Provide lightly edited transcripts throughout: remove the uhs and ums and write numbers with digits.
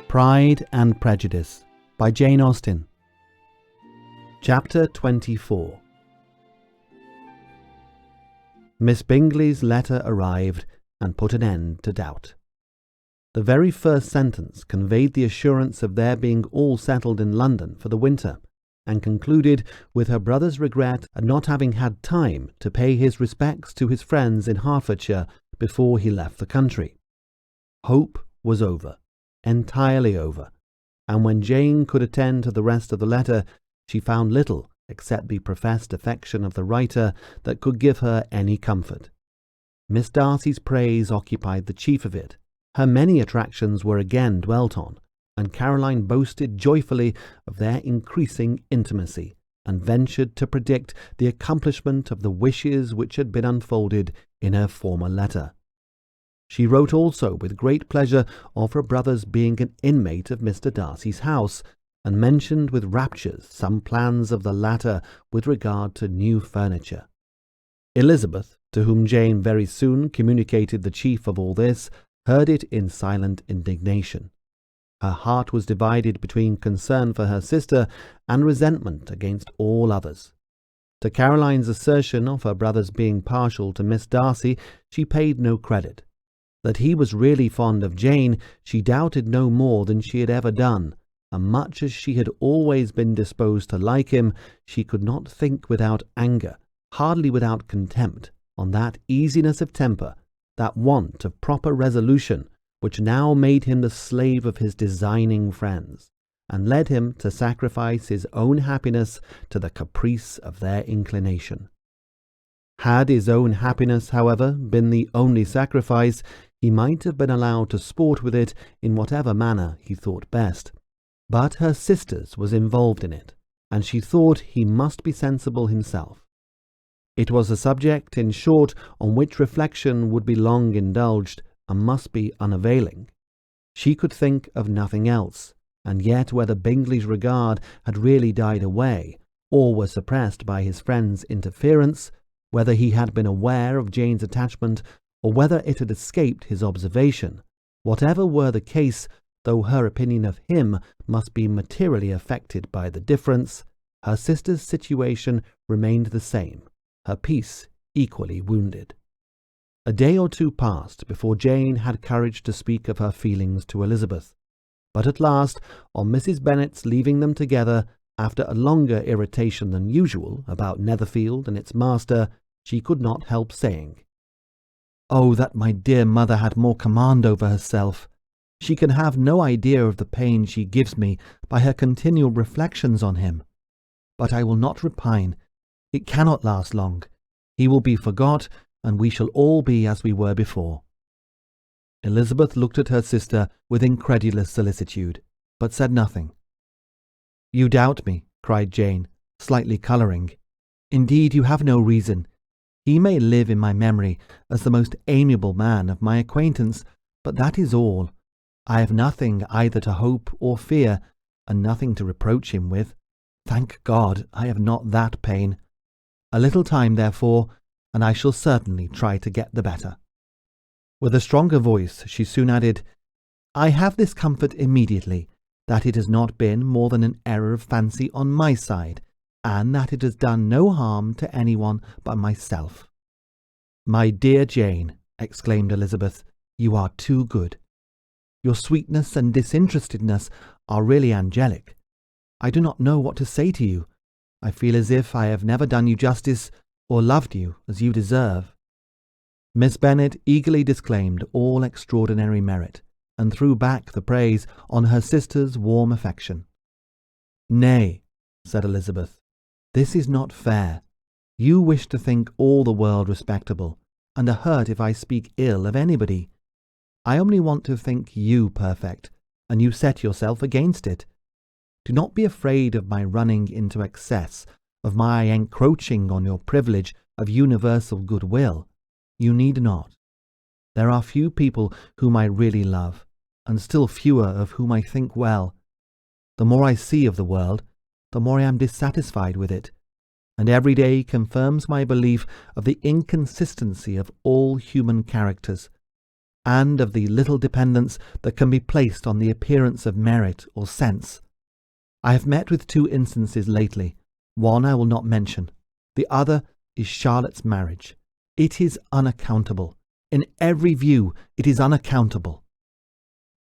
Pride and Prejudice by Jane Austen. Chapter 24. Miss Bingley's letter arrived and put an end to doubt. The very first sentence conveyed the assurance of their being all settled in London for the winter, and concluded with her brother's regret at not having had time to pay his respects to his friends in Hertfordshire before he left the country. Hope was over. Entirely over, and when Jane could attend to the rest of the letter, she found little except the professed affection of the writer that could give her any comfort. Miss Darcy's praise occupied the chief of it. Her many attractions were again dwelt on, and Caroline boasted joyfully of their increasing intimacy, and ventured to predict the accomplishment of the wishes which had been unfolded in her former letter. She wrote also with great pleasure of her brother's being an inmate of Mr. Darcy's house, and mentioned with raptures some plans of the latter with regard to new furniture. Elizabeth, to whom Jane very soon communicated the chief of all this, heard it in silent indignation. Her heart was divided between concern for her sister and resentment against all others. To Caroline's assertion of her brother's being partial to Miss Darcy she paid no credit. That he was really fond of Jane she doubted no more than she had ever done, and much as she had always been disposed to like him, she could not think without anger, hardly without contempt, on that easiness of temper, that want of proper resolution, which now made him the slave of his designing friends, and led him to sacrifice his own happiness to the caprice of their inclination. Had his own happiness, however, been the only sacrifice, he might have been allowed to sport with it in whatever manner he thought best. But her sister's was involved in it, and she thought he must be sensible himself. It was a subject, in short, on which reflection would be long indulged, and must be unavailing. She could think of nothing else, and yet whether Bingley's regard had really died away, or was suppressed by his friend's interference, whether he had been aware of Jane's attachment, or whether it had escaped his observation, whatever were the case, though her opinion of him must be materially affected by the difference, her sister's situation remained the same, her peace equally wounded. A day or two passed before Jane had courage to speak of her feelings to Elizabeth, but at last, on Mrs. Bennet's leaving them together, after a longer irritation than usual about Netherfield and its master, she could not help saying, "Oh, that my dear mother had more command over herself! She can have no idea of the pain she gives me by her continual reflections on him. But I will not repine. It cannot last long. He will be forgot, and we shall all be as we were before." Elizabeth looked at her sister with incredulous solicitude, but said nothing. "You doubt me," cried Jane, slightly colouring. "Indeed, you have no reason. He may live in my memory as the most amiable man of my acquaintance, but that is all. I have nothing either to hope or fear, and nothing to reproach him with. Thank God, I have not that pain. A little time, therefore, and I shall certainly try to get the better." With a stronger voice, she soon added, "I have this comfort immediately, that it has not been more than an error of fancy on my side, and that it has done no harm to anyone but myself." "My dear Jane," exclaimed Elizabeth, "you are too good. Your sweetness and disinterestedness are really angelic. I do not know what to say to you. I feel as if I have never done you justice or loved you as you deserve." Miss Bennet eagerly disclaimed all extraordinary merit, and threw back the praise on her sister's warm affection. "Nay," said Elizabeth, "this is not fair. You wish to think all the world respectable, and are hurt if I speak ill of anybody. I only want to think you perfect, and you set yourself against it. Do not be afraid of my running into excess, of my encroaching on your privilege of universal goodwill. You need not. There are few people whom I really love, and still fewer of whom I think well. The more I see of the world, the more I am dissatisfied with it, and every day confirms my belief of the inconsistency of all human characters, and of the little dependence that can be placed on the appearance of merit or sense. I have met with 2 instances lately. One I will not mention. The other is Charlotte's marriage. It is unaccountable. In every view, it is unaccountable.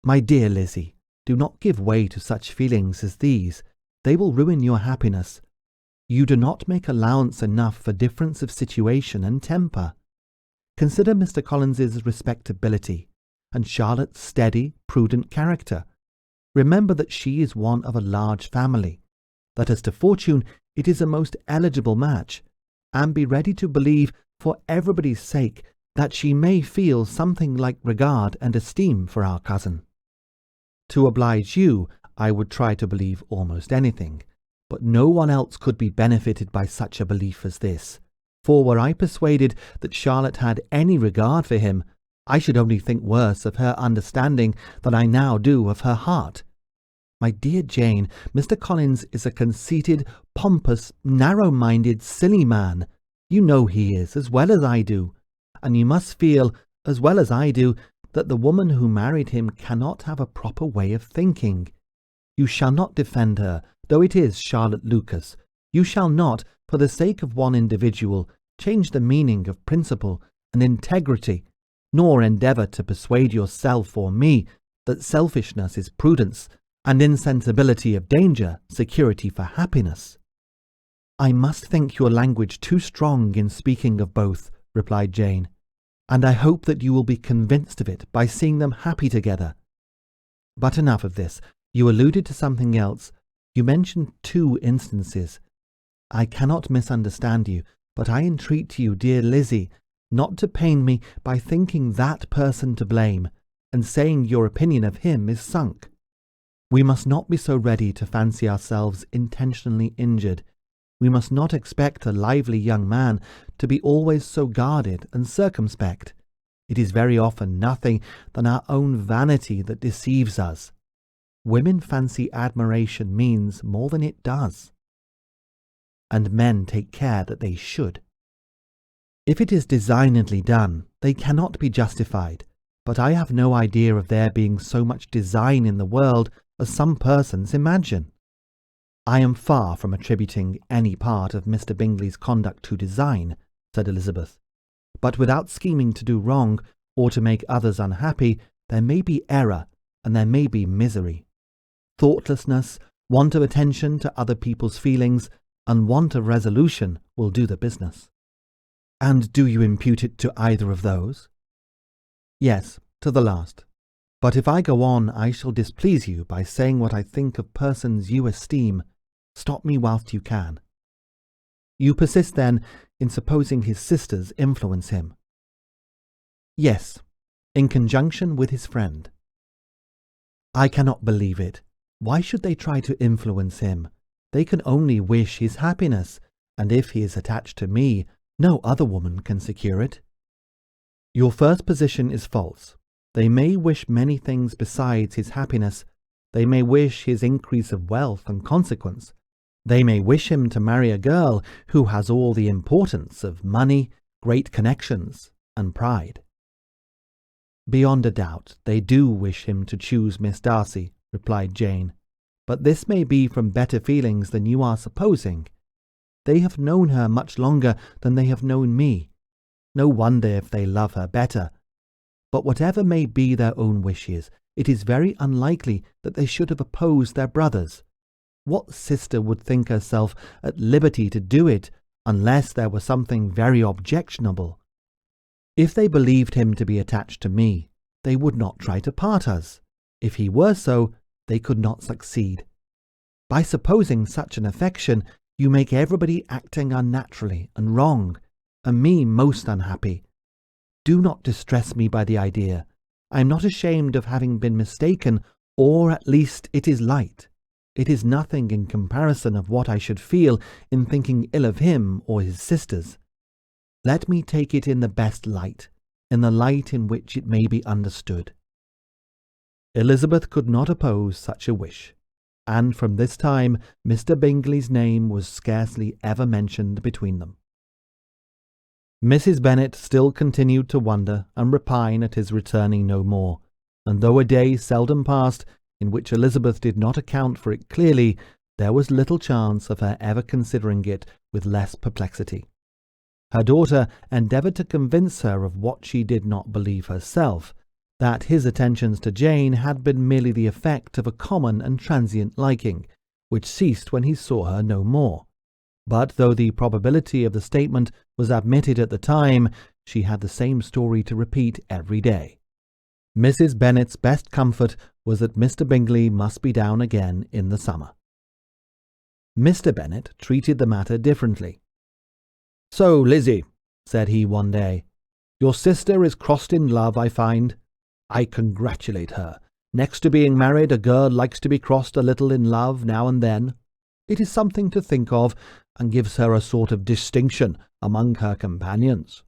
My dear Lizzie, do not give way to such feelings as these. They will ruin your happiness. You do not make allowance enough for difference of situation and temper. Consider Mr. Collins's respectability, and Charlotte's steady, prudent character. Remember that she is one of a large family, that as to fortune it is a most eligible match, and be ready to believe, for everybody's sake, that she may feel something like regard and esteem for our cousin. To oblige you, I would try to believe almost anything, but no one else could be benefited by such a belief as this. For were I persuaded that Charlotte had any regard for him, I should only think worse of her understanding than I now do of her heart. My dear Jane, Mr. Collins is a conceited, pompous, narrow-minded, silly man. You know he is, as well as I do, and you must feel, as well as I do, that the woman who married him cannot have a proper way of thinking. You shall not defend her, though it is Charlotte Lucas. You shall not, for the sake of one individual, change the meaning of principle and integrity, nor endeavour to persuade yourself or me that selfishness is prudence, and insensibility of danger security for happiness. I must think your language too strong in speaking of both, replied Jane, and I hope that you will be convinced of it by seeing them happy together. But enough of this. You alluded to something else. You mentioned 2 instances. I cannot misunderstand you, but I entreat you, dear Lizzie, not to pain me by thinking that person to blame, and saying your opinion of him is sunk. We must not be so ready to fancy ourselves intentionally injured. We must not expect a lively young man to be always so guarded and circumspect. It is very often nothing than our own vanity that deceives us. Women fancy admiration means more than it does, and men take care that they should. If it is designedly done, they cannot be justified, but I have no idea of there being so much design in the world as some persons imagine. I am far from attributing any part of Mr. Bingley's conduct to design, said Elizabeth, but without scheming to do wrong or to make others unhappy, there may be error and there may be misery. Thoughtlessness, want of attention to other people's feelings, and want of resolution will do the business. And do you impute it to either of those? Yes, to the last. But if I go on, I shall displease you by saying what I think of persons you esteem. Stop me whilst you can. You persist, then, in supposing his sisters influence him? Yes, in conjunction with his friend. I cannot believe it. Why should they try to influence him? They can only wish his happiness, and if he is attached to me, no other woman can secure it. Your first position is false. They may wish many things besides his happiness. They may wish his increase of wealth and consequence. They may wish him to marry a girl who has all the importance of money, great connections, and pride. Beyond a doubt, they do wish him to choose Miss Darcy, replied Jane, but this may be from better feelings than you are supposing. They have known her much longer than they have known me. No wonder if they love her better. But whatever may be their own wishes, it is very unlikely that they should have opposed their brothers. What sister would think herself at liberty to do it unless there were something very objectionable? If they believed him to be attached to me, they would not try to part us. If he were so, they could not succeed. By supposing such an affection, you make everybody acting unnaturally and wrong, and me most unhappy. Do not distress me by the idea. I am not ashamed of having been mistaken, or at least it is light. It is nothing in comparison of what I should feel in thinking ill of him or his sisters. Let me take it in the best light, in the light in which it may be understood. Elizabeth could not oppose such a wish. and from this time Mr. Bingley's name was scarcely ever mentioned between them. Mrs. Bennet still continued to wonder and repine at his returning no more, and though a day seldom passed in which Elizabeth did not account for it clearly, there was little chance of her ever considering it with less perplexity. Her daughter endeavoured to convince her of what she did not believe herself, that his attentions to Jane had been merely the effect of a common and transient liking, which ceased when he saw her no more. But though the probability of the statement was admitted at the time, she had the same story to repeat every day. Mrs. Bennet's best comfort was that Mr. Bingley must be down again in the summer. Mr. Bennet treated the matter differently. "So, Lizzie," said he one day, "your sister is crossed in love, I find. I congratulate her. Next to being married, a girl likes to be crossed a little in love now and then. It is something to think of, and gives her a sort of distinction among her companions.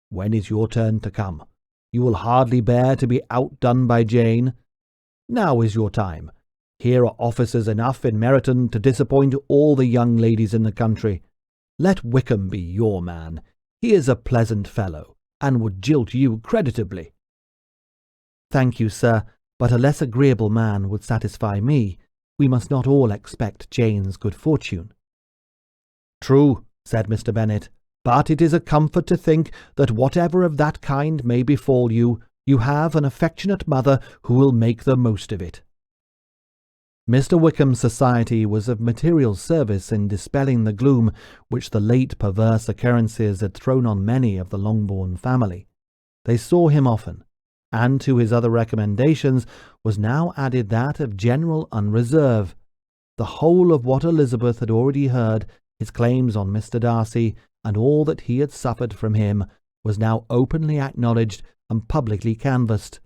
When is your turn to come? You will hardly bear to be outdone by Jane. Now is your time. Here are officers enough in Meryton to disappoint all the young ladies in the country. Let Wickham be your man. He is a pleasant fellow, and would jilt you creditably." "Thank you, sir, but a less agreeable man would satisfy me. We must not all expect Jane's good fortune." "True," said Mr. Bennet, "but it is a comfort to think that whatever of that kind may befall you, you have an affectionate mother who will make the most of it." Mr. Wickham's society was of material service in dispelling the gloom which the late perverse occurrences had thrown on many of the Longbourn family. They saw him often, and to his other recommendations was now added that of general unreserve. The whole of what Elizabeth had already heard, his claims on Mr. Darcy, and all that he had suffered from him, was now openly acknowledged and publicly canvassed,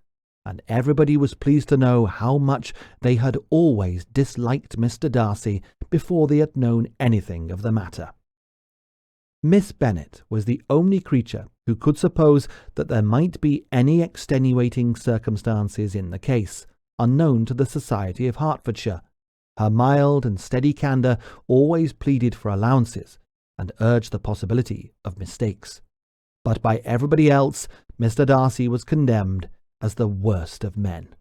and everybody was pleased to know how much they had always disliked Mr. Darcy before they had known anything of the matter. Miss Bennet was the only creature who could suppose that there might be any extenuating circumstances in the case, unknown to the society of Hertfordshire. Her mild and steady candour always pleaded for allowances, and urged the possibility of mistakes. But by everybody else, Mr. Darcy was condemned as the worst of men.